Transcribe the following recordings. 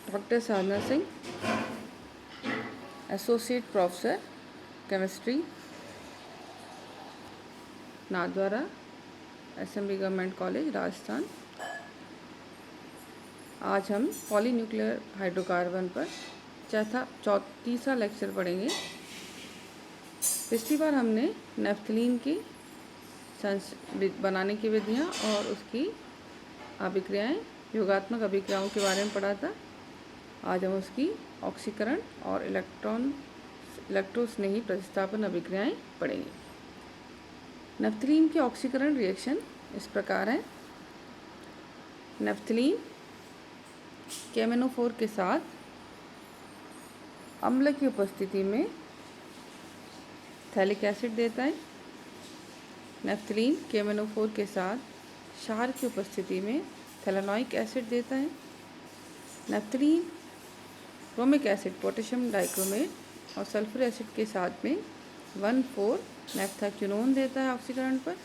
Doctor Sadhana Singh, associate professor chemistry, Nathdwara, SMB government college, Rajasthan. आज हम polynuclear hydrocarbon पर तीसरा लेक्चर पढ़ेंगे। पिछली बार हमने नेफ्थलीन की बनाने की विधियाँ और उसकी अभिक्रियाएँ, योगात्मक अभिक्रियाओं के बारे में पढ़ा था। आज हम उसकी ऑक्सीकरण और इलेक्ट्रोस्नेही प्रतिस्थापन अभिक्रियाएँ पढ़ेंगे। नेफ्थलीन की ऑक्सीकरण रिएक्शन इस प्रकार है। नेफ्थलीन KMnO4 के साथ अम्ल की उपस्थिति में थैलिक एसिड देता है। नेफ्थलीन KMnO4 के साथ क्षार की उपस्थिति में थैलेनोइक एसिड देता है। Naphthalene chromic acid, potassium dichromate और सल्फर एसिड के साथ में 1,4-नेफ्थाक्विनोन देता है ऑक्सीकरण पर,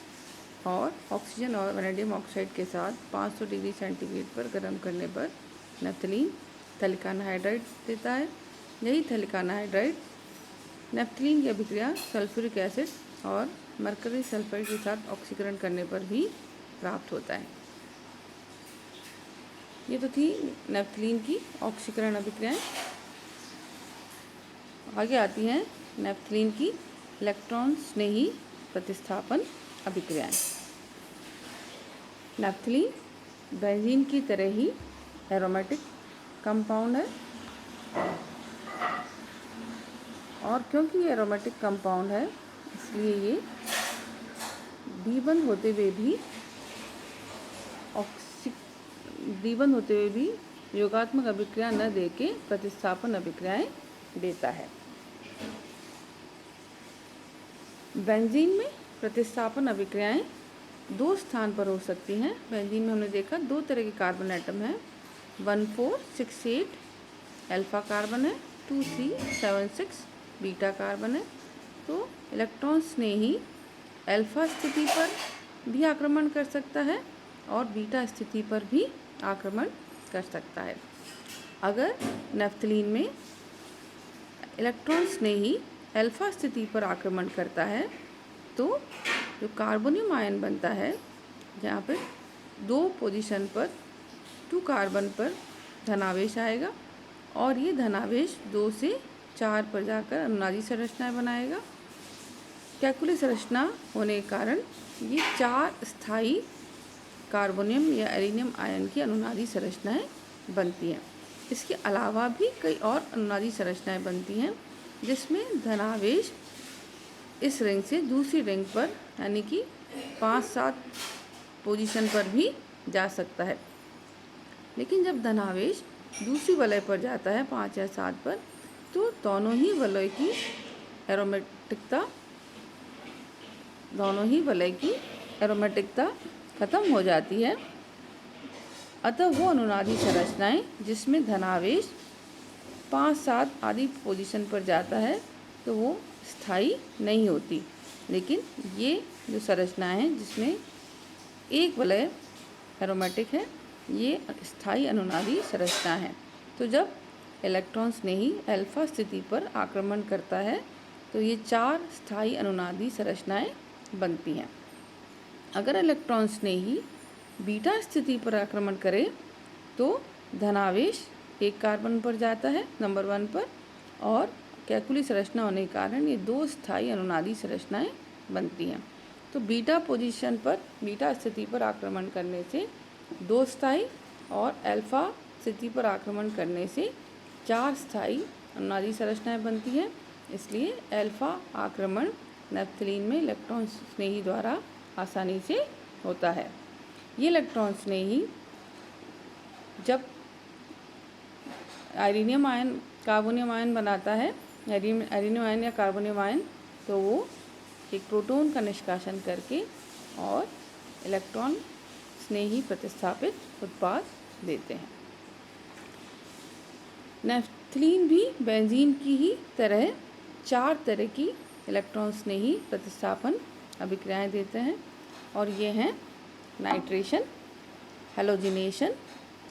और ऑक्सीजन और वैनेडियम ऑक्साइड के साथ 500 डिग्री सेंटीग्रेड पर गर्म करने पर नेफ्थलीन थैलिक एनहाइड्राइड देता है। यही थैलिक एनहाइड्राइड नेफ्थलीन की अभिक्रिया सल्फ्यूरिक एसिड और मरकरी सल्फाइड के साथ ऑक्सीकरण करने पर भी प्राप्त होता है। ये तो थी नेफ्थलीन की ऑक्सीकरण अभिक्रियाएं। आगे आती हैं नेफ्थलीन की इलेक्ट्रॉन स्नेही प्रतिस्थापन अभिक्रियाएं। नेफ्थलीन बेंजीन की तरह ही एरोमेटिक कंपाउंड है, और क्योंकि ये एरोमेटिक कंपाउंड है इसलिए ये द्विबंध होते हुए भी योगात्मक अभिक्रिया न देके प्रतिस्थापन अभिक्रियाएं देता है। बेंजीन में प्रतिस्थापन अभिक्रियाएं दो स्थान पर हो सकती हैं। बेंजीन में हमने देखा दो तरह के कार्बन एटम हैं, 1,4,6,8 अल्फा कार्बन है, 2,3,7,6 बीटा कार्बन है। तो इलेक्ट्रॉन स्नेही अल्फा स्थिति पर भी आक्रमण कर सकता है और बीटा स्थिति पर भी आक्रमण कर सकता है। अगर नेफ्थलीन में इलेक्ट्रॉन स्नेही अल्फा स्थिति पर आक्रमण करता है तो जो कार्बोनियम आयन बनता है, जहाँ पर 2 पोजीशन पर 2 कार्बन पर धनावेश आएगा और ये धनावेश 2 से 4 पर जाकर अनुनादी संरचनाएं बनाएगा। कैकुली संरचना होने के कारण ये 4 स्थायी कार्बोनियम या एलिनियम आयन की अनुनादी संरचनाएं बनती हैं। इसके अलावा भी कई और अनुनादी संरचनाएं बनती हैं जिसमें धनावेश इस रिंग से दूसरी रिंग पर यानी कि 5-7 पोजीशन पर भी जा सकता है। लेकिन जब धनावेश दूसरी वलय पर जाता है 5 या 7 पर, तो दोनों ही वलय की एरोमेटिकता खत्म हो जाती है। अतः वो अनुनादी संरचनाएं जिसमें धनावेश 5-7 आदि पोजीशन पर जाता है तो वो स्थायी नहीं होती। लेकिन ये जो संरचनाएं हैं जिसमें एक वलय एरोमेटिक है, ये स्थायी अनुनादी संरचना है। तो जब इलेक्ट्रॉन स्नेही अल्फा स्थिति पर आक्रमण करता है तो ये 4 स्थायी अनुनादी संरचनाएं बनती हैं। अगर इलेक्ट्रॉन स्नेही बीटा स्थिति पर आक्रमण करे तो धनावेश एक कार्बन पर जाता है नंबर 1 पर, और कैकुली संरचना होने के कारण ये 2 स्थायी अनुनादी संरचनाएं बनती हैं। तो बीटा स्थिति पर आक्रमण करने से 2 स्थायी और अल्फा स्थिति पर आक्रमण करने से 4 स्थायी अनुनादी संरचनाएं बनती हैं। इसलिए अल्फा आक्रमण नेफ्थलीन में इलेक्ट्रॉन स्नेही द्वारा आसानी से होता है। ये इलेक्ट्रॉन स्नेही जब आयरनियम आयन कार्बोनियम आयन बनाता है, आयरनियम आयन या कार्बोनियम आयन, तो वो एक प्रोटॉन का निष्कासन करके और इलेक्ट्रॉन स्नेही प्रतिस्थापित उत्पाद देते हैं। नेफ्थलीन भी बेंजीन की ही तरह 4 तरह की इलेक्ट्रॉन स्नेही प्रतिस्थापन अभिक्रियाएं देते हैं, और ये हैं nitration, halogenation,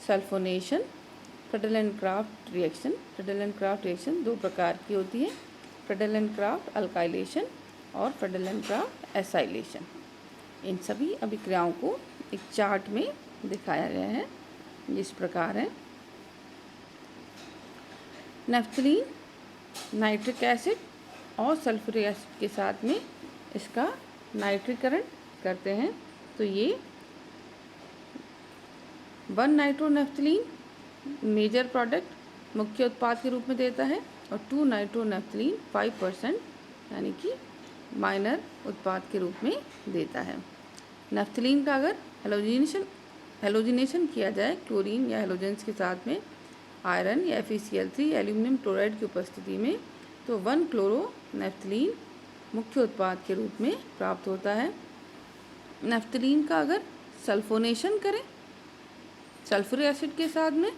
sulphonation, Friedel and craft reaction. Friedel and craft reaction दो प्रकार की होती है, फ्रेडल एंड क्राफ्ट अल्काइलेशन और फ्रेडल एंड क्राफ्ट एसाइलेशन। इन सभी अभिक्रियाओं को एक चार्ट में दिखाया गया है, इस प्रकार है। नेफ्थलीन नाइट्रिक एसिड और सल्फ्यूरिक एसिड के साथ में इसका नाइट्रीकरण करते हैं, तो ये 1 नाइट्रोनेफ्थलीन मेजर प्रोडक्ट मुख्य उत्पाद के रूप में देता है और 2 नाइट्रोनेफ्थलीन 5% यानी कि माइनर उत्पाद के रूप में देता है। नेफ्थलीन का अगर हेलोजिनेशन किया जाए क्लोरीन या हेलोजेंस के साथ में आयरन या FeCl3 एल्यूमिनियम क्लोराइड की उपस्थिति में, तो 1 क्लोरो नेफ्थलीन मुख्य उत्पाद के रूप में प्राप्त होता है। नेफ्थलीन का अगर सल्फोनेशन करें सल्फ्यूरिक एसिड के साथ में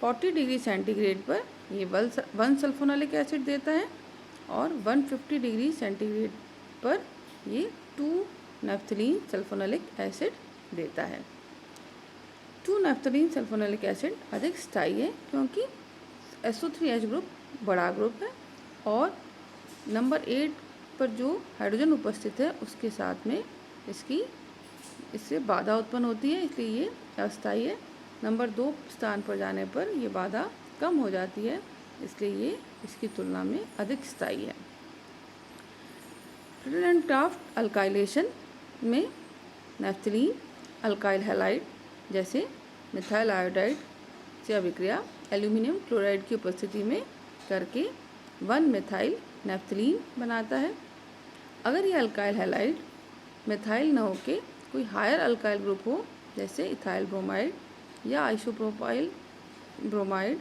40 डिग्री सेंटीग्रेड पर ये 1 सल्फोनोलिक एसिड देता है और 150 डिग्री सेंटीग्रेड पर ये 2 नेफ्थलीन सल्फोनोलिक एसिड देता है। 2 नेफ्थलीन सल्फोनोलिक एसिड अधिक स्थायी है क्योंकि SO3H ग्रुप बड़ा ग्रुप है और नंबर 8 पर जो हाइड्रोजन उपस्थित है उसके साथ में इससे बाधा उत्पन्न होती है, इसलिए ये अस्थायी है। नंबर 2 स्थान पर जाने पर ये बाधा कम हो जाती है, इसलिए ये इसकी तुलना में अधिक स्थायी है। फ्रेडल एंड क्राफ्ट अल्काइलेशन में नेफ्थलीन अल्काइल हैलाइड जैसे मिथाइल आयोडाइड से अभिक्रिया एल्यूमिनियम क्लोराइड की उपस्थिति में करके 1 मिथाइल नेफ्थलीन बनाता है। अगर ये अल्काइल हैलाइड मिथाइल न होके कोई हायर अल्काइल ग्रुप हो जैसे इथाइल ब्रोमाइड या आइसोप्रोपाइल ब्रोमाइड,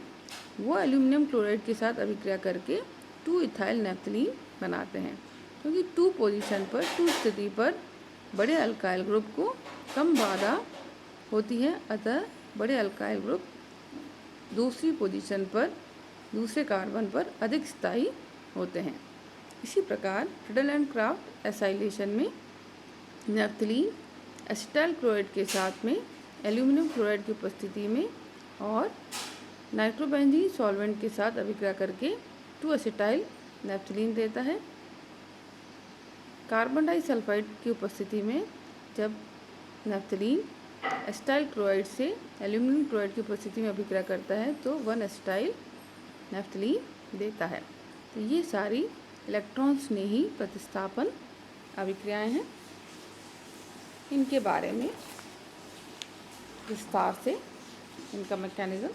वो एल्यूमिनियम क्लोराइड के साथ अभिक्रिया करके 2 इथाइल नेफ्थलीन बनाते हैं, क्योंकि 2 पोजीशन पर 2 स्थिति पर बड़े अल्काइल ग्रुप को कम बाधा होती है, अतः बड़े अल्काइल ग्रुप दूसरी पोजीशन पर दूसरे कार्बन पर अधिक स्थायी होते हैं। इसी प्रकार फ्रेडल एंड क्राफ्ट एसाइलेशन में नेफ्थलीन एसिटाइल क्लोराइड के साथ में एल्यूमिनियम क्लोराइड की उपस्थिति में और नाइट्रोबेंजीन सॉल्वेंट के साथ अभिक्रिया करके 2 एसिटाइल नेफ्थलीन देता है। कार्बन डाइसल्फाइड की उपस्थिति में जब नेफ्थलीन एसिटाइल क्लोराइड से एल्यूमिनियम क्लोराइड की उपस्थिति में अभिक्रिया करता है तो 1 एसिटाइल नेफ्थलीन देता है। तो ये सारी इलेक्ट्रॉन स्नेही प्रतिस्थापन अभिक्रियाएं हैं। इनके बारे में विस्तार से इनका मैकेनिज्म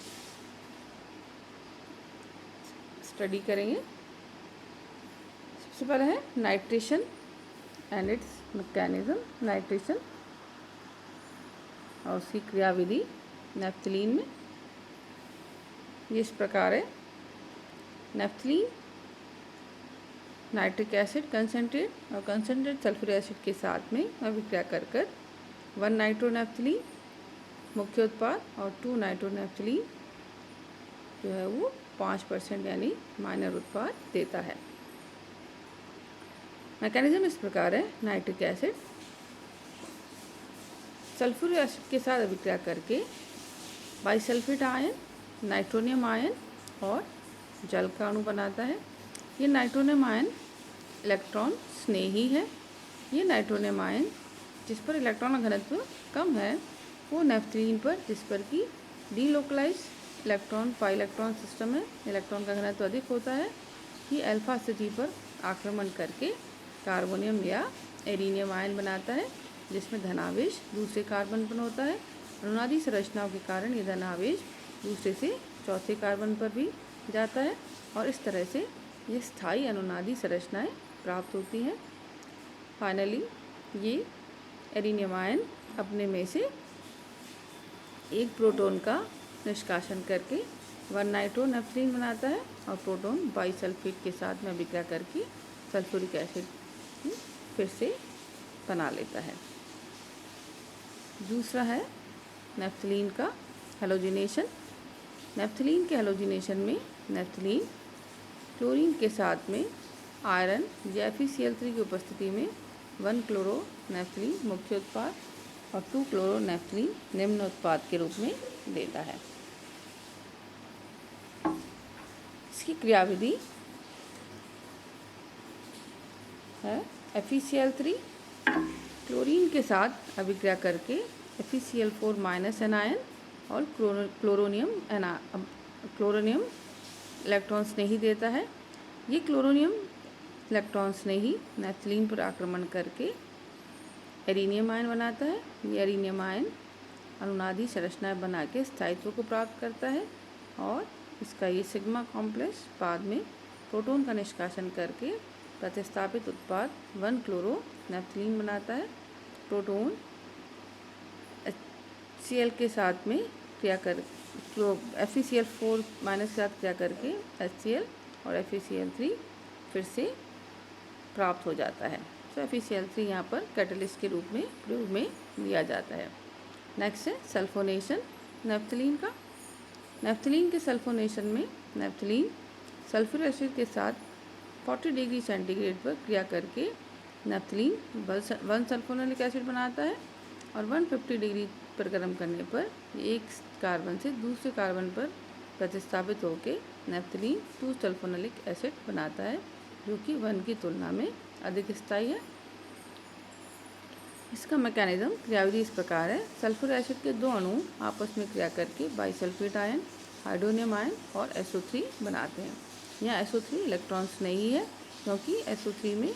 स्टडी करेंगे। सबसे पहले है nitration and it's mechanism. Nitration और उसकी क्रियाविधि नेफ्थलीन में ये इस प्रकार है। नेफ्थलीन नाइट्रिक एसिड कंसनट्रेट और कंसनट्रेट सल्फ्यूरिक एसिड के साथ में अभिक्रिया कर 1 नाइट्रोनेफ्थलीन मुख्य उत्पाद और 2 नाइट्रोनेफ्थलीन जो है वो 5% यानी माइनर उत्पाद देता है। मैकेनिज्म इस प्रकार है। नाइट्रिक एसिड सल्फ्यूरिक एसिड के साथ अभिक्रिया करके बाइसल्फेट आयन, नाइट्रोनियम आयन और जल का अणु बनाता है। ये नाइट्रोनियम आयन इलेक्ट्रॉन स्नेही है। ये नाइट्रोनियम आयन जिस पर इलेक्ट्रॉन का घनत्व कम है वो नेफ्थलीन पर, जिस पर कि delocalise electron pi electron system है, इलेक्ट्रॉन का घनत्व अधिक होता है, कि अल्फा स्थिति पर आक्रमण करके कार्बोनियम या एरिनियम आयन बनाता है, जिसमें धनावेश दूसरे कार्बन पर होता है। अनुनादी संरचनाओं के कारण ये धनावेश दूसरे से चौथे कार्बन पर भी जाता है और इस तरह से ये स्थायी अनुनादी संरचनाएं प्राप्त होती हैं। फाइनली ये एरिनियम आयन अपने में से एक प्रोटॉन का निष्कासन करके 1 नाइट्रोनेफ्थलीन बनाता है और प्रोटॉन बाइसल्फेट के साथ में अभिक्रिया करके सल्फ्यूरिक एसिड फिर से बना लेता है। दूसरा है नेफ्थलीन का हेलोजिनेशन। नेफ्थलीन के हेलोजिनेशन में नेफ्थलीन क्लोरीन के साथ में आयरन या FeCl3 की उपस्थिति में 1 क्लोरो नेफ्थलीन मुख्य उत्पाद और 2 क्लोरो नेफ्थलीन निम्न उत्पाद के रूप में देता है। इसकी क्रियाविधि है FeCl3 क्लोरीन के साथ अभिक्रिया करके FeCl4 माइनस एनायन और क्लोरोनियम इलेक्ट्रॉन्स नहीं देता है। ये क्लोरोनियम इलेक्ट्रॉन्स ने ही नेफ्थलीन पर आक्रमण करके एरिनियम आयन बनाता है। ये एरिनियम आयन अनुनादी संरचनाएं बना के स्थायित्व को प्राप्त करता है और इसका ये सिग्मा कॉम्प्लेक्स बाद में प्रोटॉन का निष्कासन करके प्रतिस्थापित उत्पाद 1-क्लोरो नेफ्थलीन बनाता है। प्रोटॉन HCl के साथ में क्रिया कर FeCl4 माइनस के साथ क्रिया करके HCl और FeCl3 फिर से प्राप्त हो जाता है। तो FeCl3 यहाँ पर कैटलिस्ट के रूप में प्रयोग में लिया जाता है। नेक्स्ट है सल्फोनेशन नेफ्थलीन का। नेफ्थलीन के सल्फोनेशन में नेफ्थलीन सल्फ्यूरिक एसिड के साथ 40 डिग्री सेंटीग्रेड पर क्रिया करके नेफ्थलीन 1 सल्फोनिक एसिड बनाता है और 150 डिग्री पर गर्म करने पर एक कार्बन से दूसरे कार्बन पर प्रतिस्थापित होकर नेफ्थलीन 2 सल्फोनिक एसिड बनाता है, जो कि 1 की तुलना में अधिक स्थायी है। इसका मैकेनिज्म क्रियाविधि इस प्रकार है। सल्फ्यूरिक एसिड के 2 अणु आपस में क्रिया करके बाइसल्फेट आयन, हाइड्रोनियम आयन और SO3 बनाते हैं। यहाँ SO3 इलेक्ट्रॉन्स नहीं है, क्योंकि SO3 में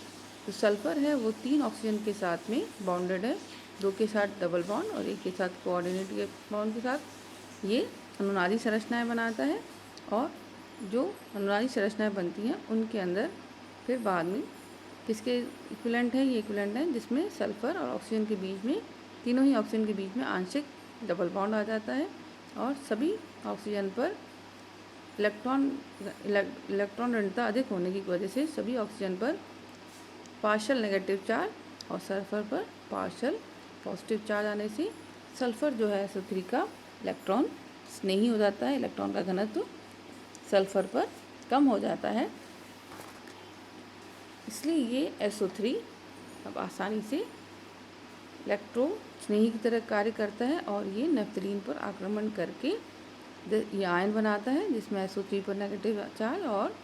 जो सल्फ़र है वो 3 ऑक्सीजन के साथ में बॉन्डेड है, 2 के साथ डबल बॉन्ड और 1 के साथ कोऑर्डिनेट के बॉन्ड के साथ ये अनुनादी संरचनाएं बनाता है। और जो अनुनादी संरचनाएं बनती हैं उनके अंदर फिर बाद में किसके इक्विवेलेंट है, ये इक्विवेलेंट है जिसमें सल्फ़र और ऑक्सीजन के बीच में, तीनों ही ऑक्सीजन के बीच में आंशिक डबल बॉन्ड आ जाता है और सभी ऑक्सीजन पर इलेक्ट्रॉन ऋणता अधिक होने की वजह से सभी ऑक्सीजन पर पार्शियल नेगेटिव चार्ज और सल्फ़र पर पार्शियल पॉजिटिव चार्ज आने से सल्फ़र जो है SO3 का इलेक्ट्रॉन स्नेही हो जाता है। इलेक्ट्रॉन का घनत्व सल्फ़र पर कम हो जाता है, इसलिए ये SO3 अब आसानी से इलेक्ट्रो स्नेही की तरह कार्य करता है और ये नेफ्थलीन पर आक्रमण करके ये आयन बनाता है, जिसमें SO3 पर नेगेटिव चार्ज और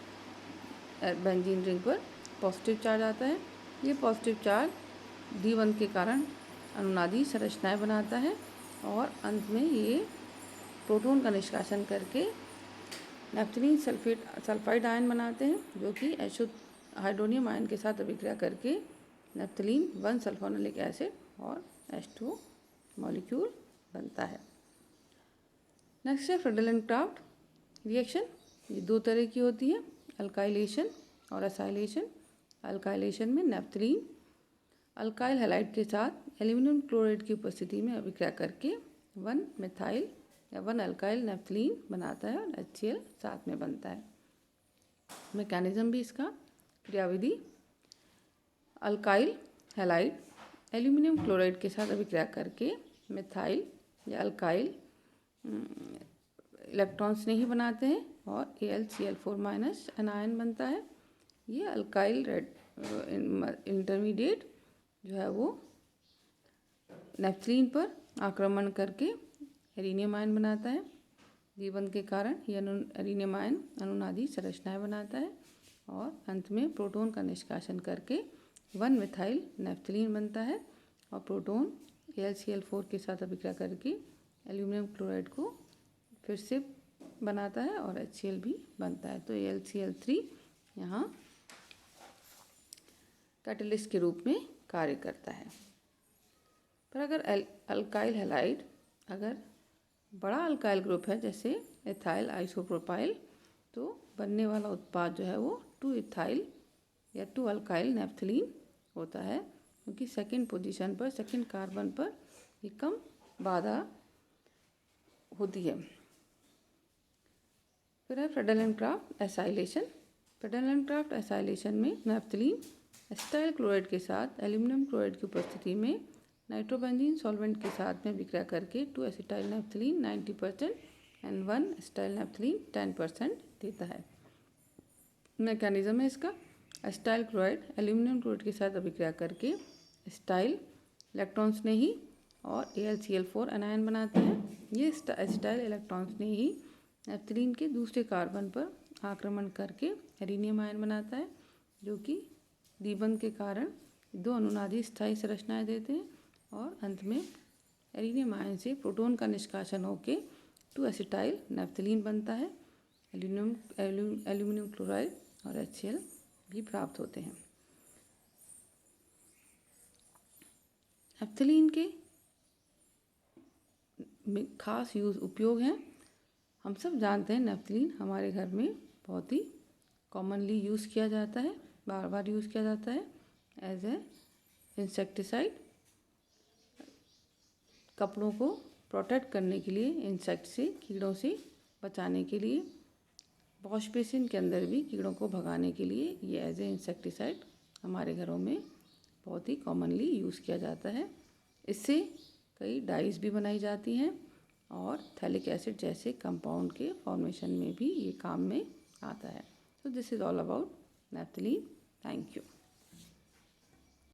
बेंजीन रिंग पर पॉजिटिव चार्ज आता है। ये पॉजिटिव चार्ज D1 के कारण अनुनादी संरचनाएं बनाता है और अंत में ये प्रोटॉन का निष्कासन करके नेफ्थलीन सल्फाइड आयन बनाते हैं, जो कि हाइड्रोनियम आयन के साथ अभिक्रिया करके नेफ्थलीन 1 सल्फोनिक एसिड और H2 मॉलिक्यूल बनता है। नेक्स्ट है फ्रेडलैंड-क्राफ्ट रिएक्शन। ये 2 तरह की होती है, अल्काइलेशन और एसाइलेशन। अल्काइलेशन में नेफ्थलीन अल्काइल हैलाइड के साथ एल्यूमिनियम क्लोराइड की उपस्थिति में अभिक्रिया करके 1 मिथाइल या 1 अल्काइल नेफ्थलीन बनाता है और HCl साथ में बनता है। मैकेनिज्म भी इसका, क्रियाविधि अल्काइल हैलाइड एल्यूमिनियम क्लोराइड के साथ अभिक्रिया करके मिथाइल या अल्काइल इलेक्ट्रॉन्स नहीं बनाते हैं और AlCl4 माइनस एनायन बनता है। ये अल्काइल रेड इंटरमीडिएट जो है वो नेफ्थलीन पर आक्रमण करके एरिनियम आयन बनाता है। D1 के कारण यह एरिनियम आयन अनुनादी संरचनाएं बनाता है और अंत में प्रोटॉन का निष्कासन करके 1 मिथाइल नेफ्थलीन बनता है और प्रोटॉन AlCl4 के साथ अभिक्रिया करके एल्यूमिनियम क्लोराइड को फिर से बनाता है और HCl भी बनता है। तो AlCl3 यहाँ कैटलिस्ट के रूप में कार्य करता है। पर अगर अल्काइल हैलाइड अगर बड़ा अल्काइल ग्रुप है जैसे एथाइल आइसोप्रोपाइल, तो बनने वाला उत्पाद जो है वो 2 इथाइल या 2 अल्काइल नेफ्थलीन होता है, क्योंकि सेकंड पोजीशन पर, सेकंड कार्बन पर ये कम बाधा होती है। फिर है फ्रेडलैंड-क्राफ्ट एसाइलेशन। फ्रेडलैंड-क्राफ्ट एसाइलेशन में नेफ्थलीन एसिटाइल क्लोराइड के साथ एल्यूमिनियम क्लोराइड की उपस्थिति में नाइट्रोबेंजीन सॉल्वेंट के साथ में विक्रिया करके 2 acetyl naphthalene 90% and 1 acetyl naphthalene 10% देता है। मैकेनिज्म है इसका, एसिटाइल क्लोराइड एल्यूमिनियम क्लोराइड के साथ अभिक्रिया करके एसिटाइल इलेक्ट्रॉन्स ने ही और AlCl4 एनायन बनाते हैं। ये एसिटाइल इलेक्ट्रॉन्स ने ही नैप्थलीन के दूसरे कार्बन पर आक्रमण करके एरिनियम आयन बनाता है, जो कि द्विबंध के कारण दो अनुनादी स्थायी संरचनाएं देते हैं और अंत में एरिनियम आयन से प्रोटॉन का निष्कासन होकर 2 एसिटाइल नैप्थलीन बनता है। एल्यूमिनियम क्लोराइड और HCl भी प्राप्त होते हैं। नैप्थलीन के खास उपयोग हैं। हम सब जानते हैं नैप्थलीन हमारे घर में बहुत ही कॉमनली यूज़ किया जाता है, बार बार यूज़ किया जाता है एज ए इंसेक्टिसाइड। कपड़ों को प्रोटेक्ट करने के लिए, इंसेक्ट से, कीड़ों से बचाने के लिए, वॉश बेसिन के अंदर भी कीड़ों को भगाने के लिए ये एज ए इंसेक्टिसाइड हमारे घरों में बहुत ही कॉमनली यूज़ किया जाता है। इससे कई डाइज भी बनाई जाती हैं और थैलिक एसिड जैसे कंपाउंड के फॉर्मेशन में भी ये काम में आता है। So this is all about naphthalene. Thank you.